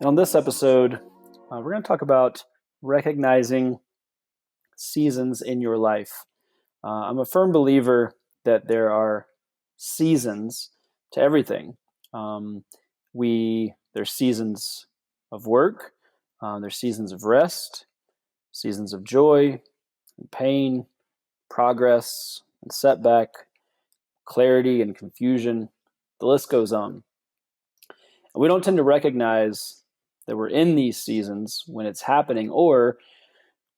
And on this episode, we're going to talk about recognizing seasons in your life. I'm a firm believer that there are seasons to everything. Um, there's seasons of work, there's seasons of rest, seasons of joy and pain, progress and setback, clarity and confusion. The list goes on. And we don't tend to recognize that we're in these seasons when it's happening, or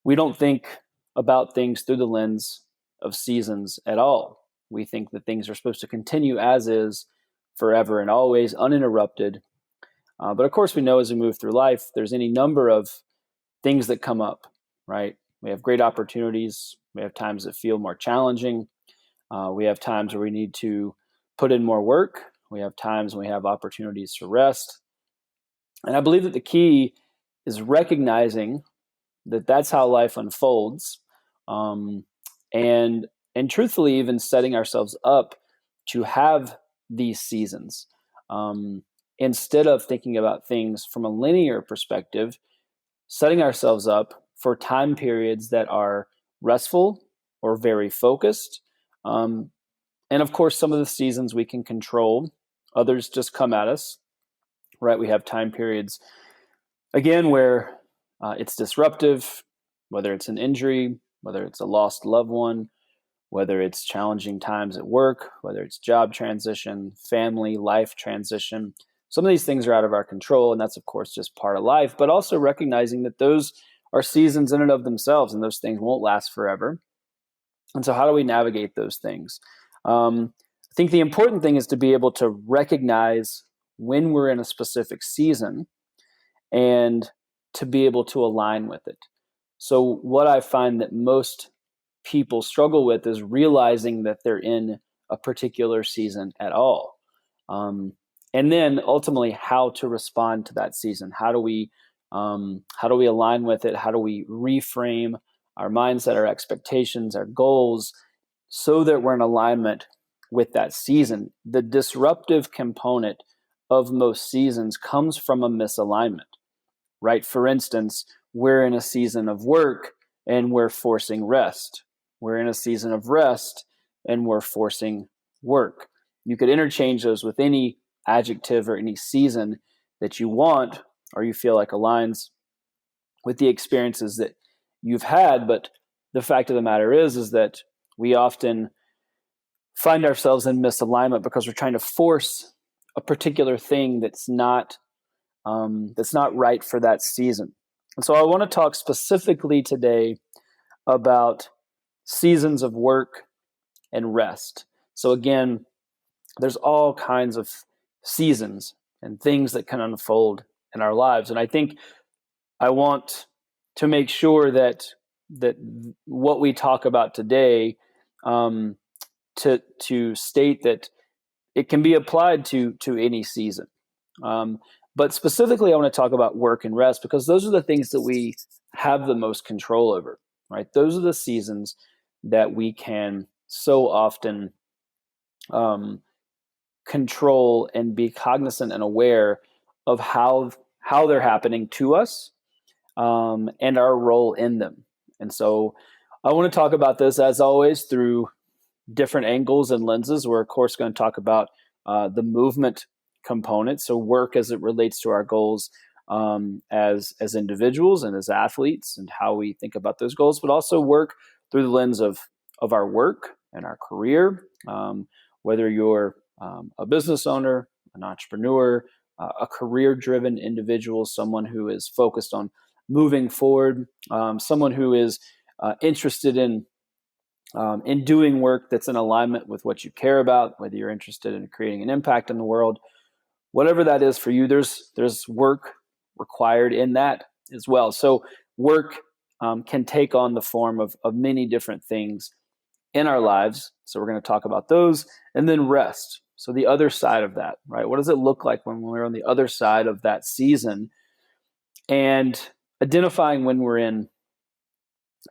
we don't think about things through the lens of seasons at all. We think that things are supposed to continue as is forever and always, uninterrupted. But of course, we know as we move through life, there's any number of things that come up, right? We have great opportunities. We have times that feel more challenging. We have times where we need to put in more work. We have times when we have opportunities to rest. And I believe that the key is recognizing that that's how life unfolds, and truthfully, even setting ourselves up to have these seasons, instead of thinking about things from a linear perspective, setting ourselves up for time periods that are restful or very focused. And of course, some of the seasons we can control, others just come at us, right? We have time periods, again, where it's disruptive, whether it's an injury, whether it's a lost loved one, whether it's challenging times at work, whether it's job transition, family, life transition. Some of these things are out of our control, and that's, of course, just part of life, but also recognizing that those are seasons in and of themselves, and those things won't last forever. And so how do we navigate those things? I think the important thing is to be able to recognize when we're in a specific season and to be able to align with it. So what I find that most people struggle with is realizing that they're in a particular season at all. And then ultimately how to respond to that season. How do we align with it? How do we reframe our mindset, our expectations, our goals, so that we're in alignment with that season? The disruptive component of most seasons comes from a misalignment, right? For instance, we're in a season of work and we're forcing rest. We're in a season of rest and we're forcing work. You could interchange those with any adjective or any season that you want or you feel like aligns with the experiences that you've had. But the fact of the matter is that we often find ourselves in misalignment because we're trying to force a particular thing that's not right for that season. And so I want to talk specifically today about seasons of work and rest. So again, there's all kinds of seasons and things that can unfold in our lives. And I think I want to make sure that what we talk about today, to state that it can be applied to any season. But specifically, I want to talk about work and rest because those are the things that we have the most control over, right? Those are the seasons that we can so often control and be cognizant and aware of how they're happening to us, and our role in them. And so I want to talk about this, as always, through different angles and lenses. We're, of course, going to talk about the movement component, so work as it relates to our goals, as individuals and as athletes, and how we think about those goals, but also work through the lens of our work and our career, whether you're a business owner, an entrepreneur, a career-driven individual, someone who is focused on moving forward, someone who is interested in doing work that's in alignment with what you care about, whether you're interested in creating an impact in the world, whatever that is for you, there's work required in that as well. So work can take on the form of many different things in our lives. So we're going to talk about those, and then rest. So the other side of that, right? What does it look like when we're on the other side of that season, and identifying when we're in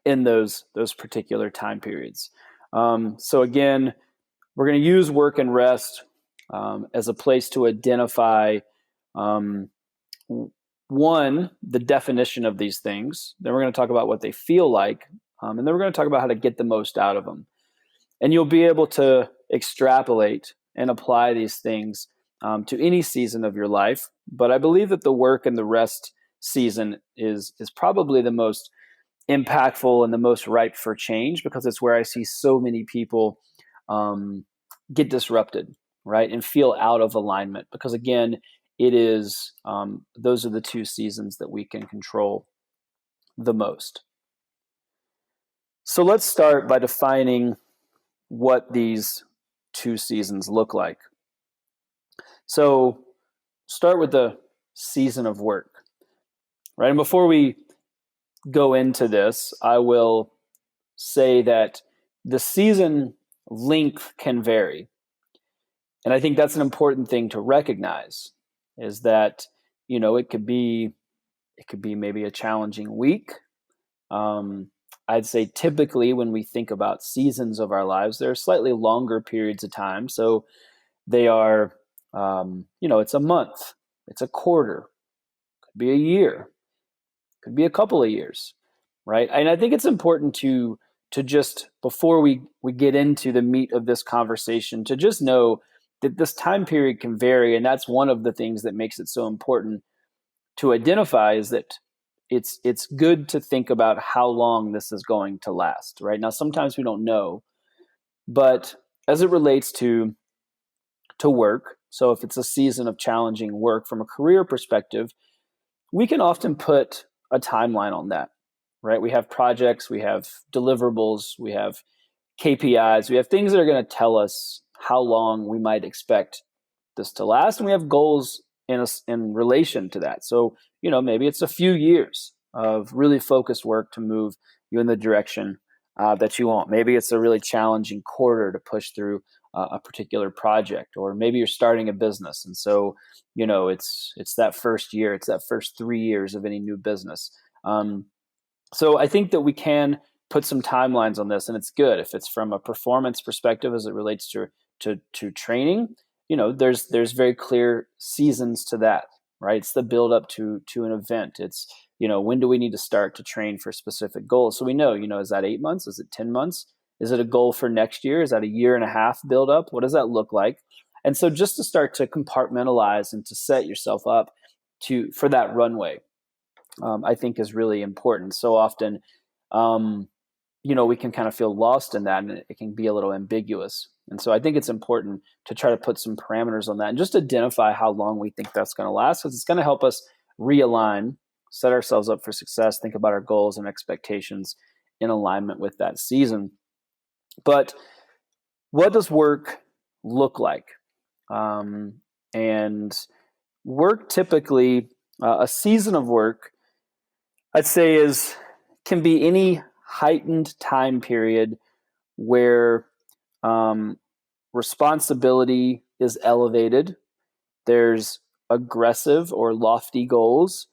those particular time periods. So again, we're going to use work and rest as a place to identify one, the definition of these things. Then we're going to talk about what they feel like. And then we're going to talk about how to get the most out of them. And you'll be able to extrapolate and apply these things to any season of your life. But I believe that the work and the rest season is probably the most impactful and the most ripe for change, because it's where I see so many people get disrupted, right, and feel out of alignment. Because again, it is those are the two seasons that we can control the most. So let's start by defining what these two seasons look like. So start with the season of work, right? And before we go into this, I will say that the season length can vary. And I think that's an important thing to recognize, is that, it could be maybe a challenging week. I'd say typically when we think about seasons of our lives, they're slightly longer periods of time. So they are, it's a month, it's a quarter, could be a year, could be a couple of years, right? And I think it's important to just, before we get into the meat of this conversation, to just know that this time period can vary. And that's one of the things that makes it so important to identify, is that it's good to think about how long this is going to last, right? Now, sometimes we don't know, but as it relates to work, so if it's a season of challenging work from a career perspective, we can often put a timeline on that, right? We have projects, we have deliverables, we have KPIs, we have things that are going to tell us how long we might expect this to last, and we have goals in relation to that. So, maybe it's a few years of really focused work to move you in the direction that you want. Maybe it's a really challenging quarter to push through a particular project, or maybe you're starting a business, and so it's that first year, it's that first 3 years of any new business. So I think that we can put some timelines on this, and it's good if it's from a performance perspective as it relates to training. There's very clear seasons to that, right? It's the build up to an event. It's, when do we need to start to train for specific goals? So we know, is that 8 months? Is it 10 months? Is it a goal for next year? Is that a year and a half build up? What does that look like? And so just to start to compartmentalize and to set yourself up for that runway, I think is really important. So often, we can kind of feel lost in that, and it can be a little ambiguous. And so I think it's important to try to put some parameters on that and just identify how long we think that's going to last, because it's going to help us realign, set ourselves up for success, think about our goals and expectations in alignment with that season. But what does work look like? And work typically, a season of work, I'd say can be any heightened time period where responsibility is elevated. There's aggressive or lofty goals,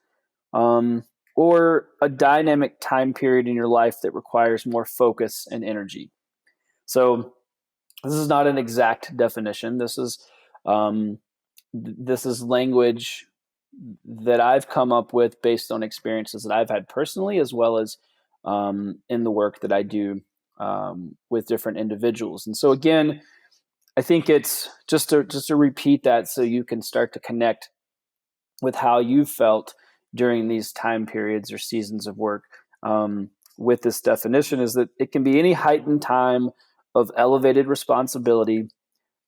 or a dynamic time period in your life that requires more focus and energy. So this is not an exact definition. This is language that I've come up with based on experiences that I've had personally, as well as in the work that I do with different individuals. And so again, I think it's just to repeat that, so you can start to connect with how you felt during these time periods or seasons of work. With this definition, is that it can be any heightened time of elevated responsibility,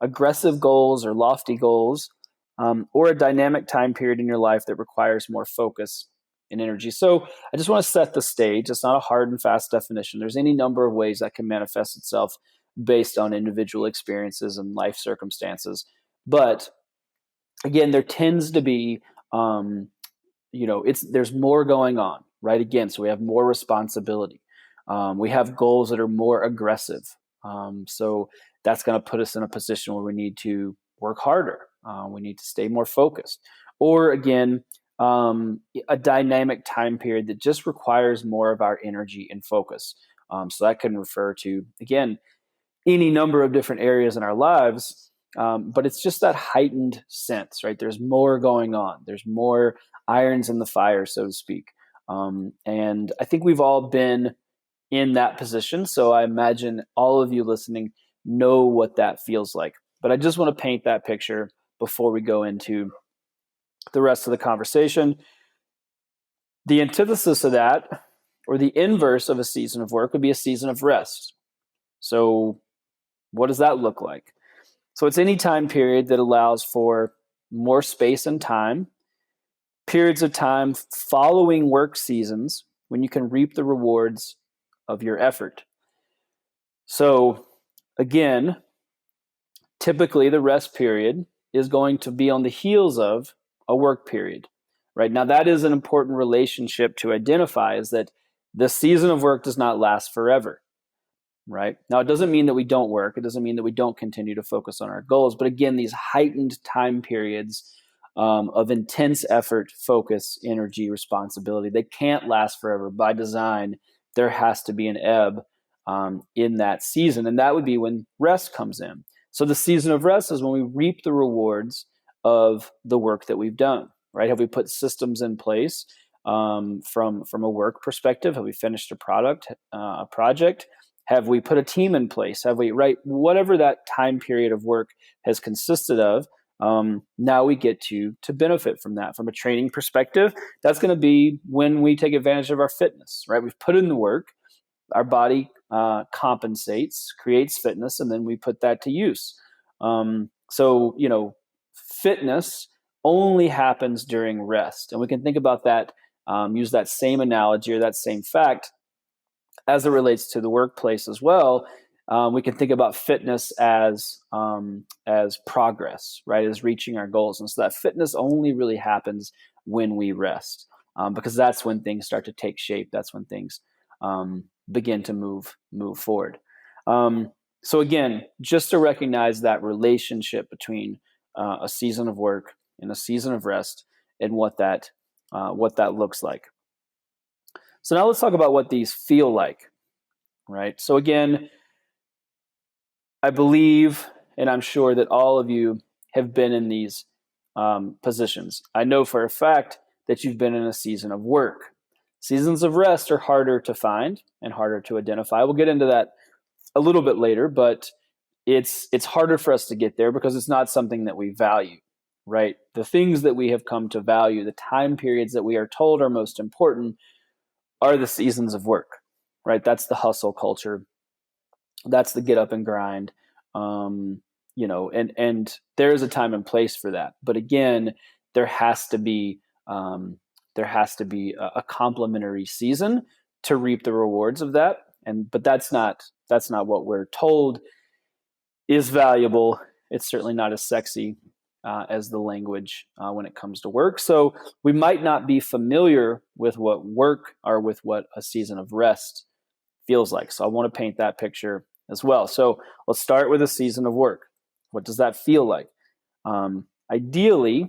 aggressive goals or lofty goals, or a dynamic time period in your life that requires more focus and energy. So I just want to set the stage. It's not a hard and fast definition. There's any number of ways that can manifest itself based on individual experiences and life circumstances. But again, there tends to be, there's more going on, right? Again, so we have more responsibility. We have goals that are more aggressive. So that's going to put us in a position where we need to work harder. We need to stay more focused. Or again, a dynamic time period that just requires more of our energy and focus. So that can refer to, again, any number of different areas in our lives. but it's just that heightened sense, right? There's more going on. There's more irons in the fire, so to speak. And I think we've all been in that position. So I imagine all of you listening know what that feels like. But I just want to paint that picture before we go into the rest of the conversation. The antithesis of that, or the inverse of a season of work, would be a season of rest. So what does that look like? So it's any time period that allows for more space and time, periods of time following work seasons when you can reap the rewards of your effort. So again, typically the rest period is going to be on the heels of a work period, right? Now that is an important relationship to identify, is that the season of work does not last forever, right? Now it doesn't mean that we don't work. It doesn't mean that we don't continue to focus on our goals. But again, these heightened time periods of intense effort, focus, energy, responsibility, they can't last forever. By design, there has to be an ebb in that season. And that would be when rest comes in. So the season of rest is when we reap the rewards of the work that we've done, right? Have we put systems in place from a work perspective? Have we finished a project? Have we put a team in place? Have we, right? Whatever that time period of work has consisted of, now we get to benefit from that. From a training perspective, that's going to be when we take advantage of our fitness, right? We've put in the work, our body compensates, creates fitness, and then we put that to use. So, fitness only happens during rest. And we can think about that, use that same analogy or that same fact as it relates to the workplace as well. We can think about fitness as progress, right? As reaching our goals. And so that fitness only really happens when we rest, because that's when things start to take shape. That's when things begin to move forward. So again, just to recognize that relationship between a season of work and a season of rest, and what that looks like. So now let's talk about what these feel like, right? So again, I believe, and I'm sure that all of you have been in these positions. I know for a fact that you've been in a season of work. Seasons of rest are harder to find and harder to identify. We'll get into that a little bit later, but it's harder for us to get there because it's not something that we value, right? The things that we have come to value, the time periods that we are told are most important, are the seasons of work, right? That's the hustle culture. That's the get up and grind. And there is a time and place for that. But again, there has to be a complementary season to reap the rewards of that. But that's not what we're told is valuable. It's certainly not as sexy as the language when it comes to work. So we might not be familiar with what work or with what a season of rest feels like. So I want to paint that picture as well. So let's start with a season of work. What does that feel like? Ideally,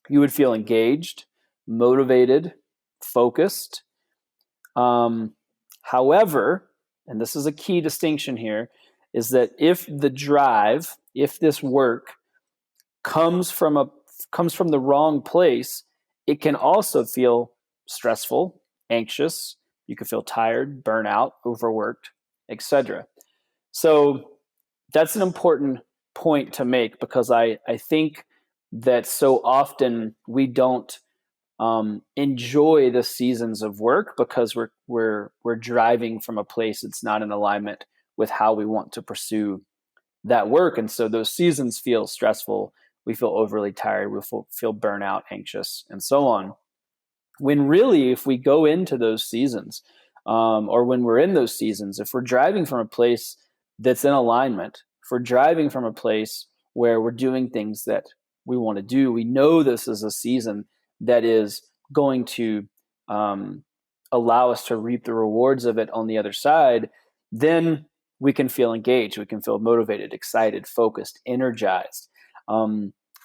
you would feel engaged, motivated, focused. However, and this is a key distinction here, is that if this work comes from the wrong place, it can also feel stressful, anxious. You can feel tired, burnout, overworked, etc. So that's an important point to make, because I think that so often we don't enjoy the seasons of work because we're driving from a place that's not in alignment with how we want to pursue that work. And so those seasons feel stressful. We feel overly tired. We feel burnout, anxious, and so on. When really, if we go into those seasons, or when we're in those seasons, if we're driving from a place that's in alignment, if we're driving from a place where we're doing things that we want to do, we know this is a season that is going to allow us to reap the rewards of it on the other side, then we can feel engaged, we can feel motivated, excited, focused, energized.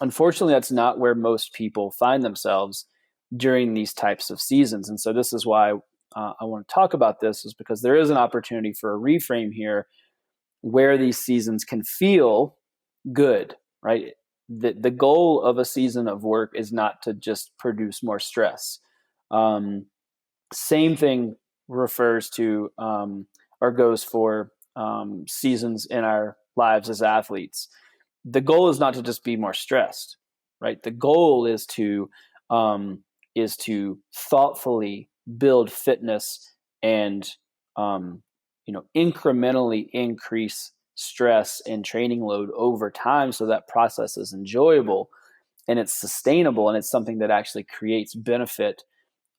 Unfortunately, that's not where most people find themselves during these types of seasons. And so this is why I want to talk about this, is because there is an opportunity for a reframe here where these seasons can feel good, right? The goal of a season of work is not to just produce more stress. Same thing refers to or goes for seasons in our lives as athletes. The goal is not to just be more stressed, right? The goal is to thoughtfully build fitness and incrementally increase stress and training load over time, so that process is enjoyable and it's sustainable and it's something that actually creates benefit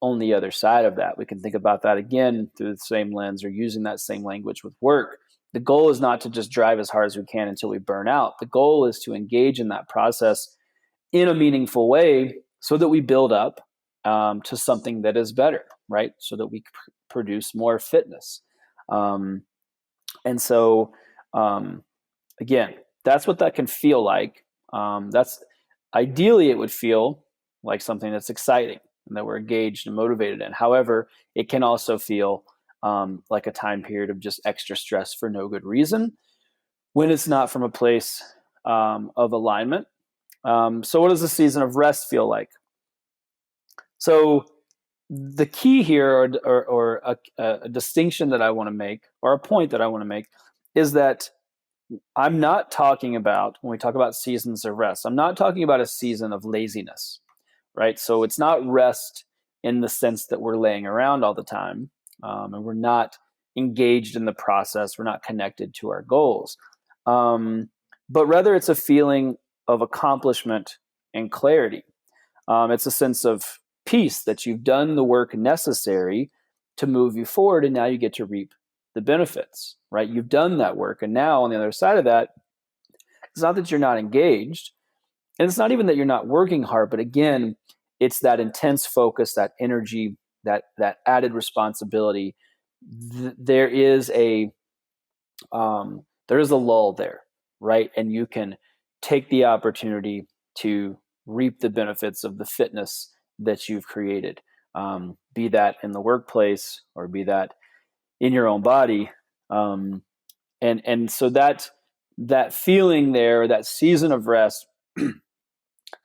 on the other side of that. We can think about that again through the same lens or using that same language with work. The goal is not to just drive as hard as we can until we burn out. The goal is to engage in that process in a meaningful way so that we build up to something that is better, right? So that we produce more fitness. And so, again, that's what that can feel like. That's ideally, it would feel like something that's exciting and that we're engaged and motivated in. However, it can also feel like a time period of just extra stress for no good reason when it's not from a place of alignment. So what does the season of rest feel like? So the key here, or a distinction that I want to make, or a point that I want to make, is that I'm not talking about, when we talk about seasons of rest, I'm not talking about a season of laziness, right? So it's not rest in the sense that we're laying around all the time, and we're not engaged in the process, we're not connected to our goals. But rather it's a feeling of accomplishment and clarity. It's a sense of peace that you've done the work necessary to move you forward, and now you get to reap the benefits, right? You've done that work, and now on the other side of that, it's not that you're not engaged, and it's not even that you're not working hard, but again, it's that intense focus, that energy, that added responsibility. There is a lull there, right? And you can take the opportunity to reap the benefits of the fitness that you've created, be that in the workplace or be that in your own body. And so that feeling there, that season of rest,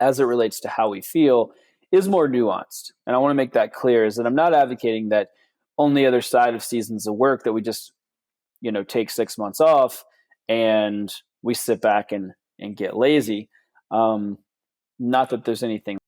as it relates to how we feel, is more nuanced. And I want to make that clear, is that I'm not advocating that on the other side of seasons of work that we just, take 6 months off and we sit back and get lazy. Not that there's anything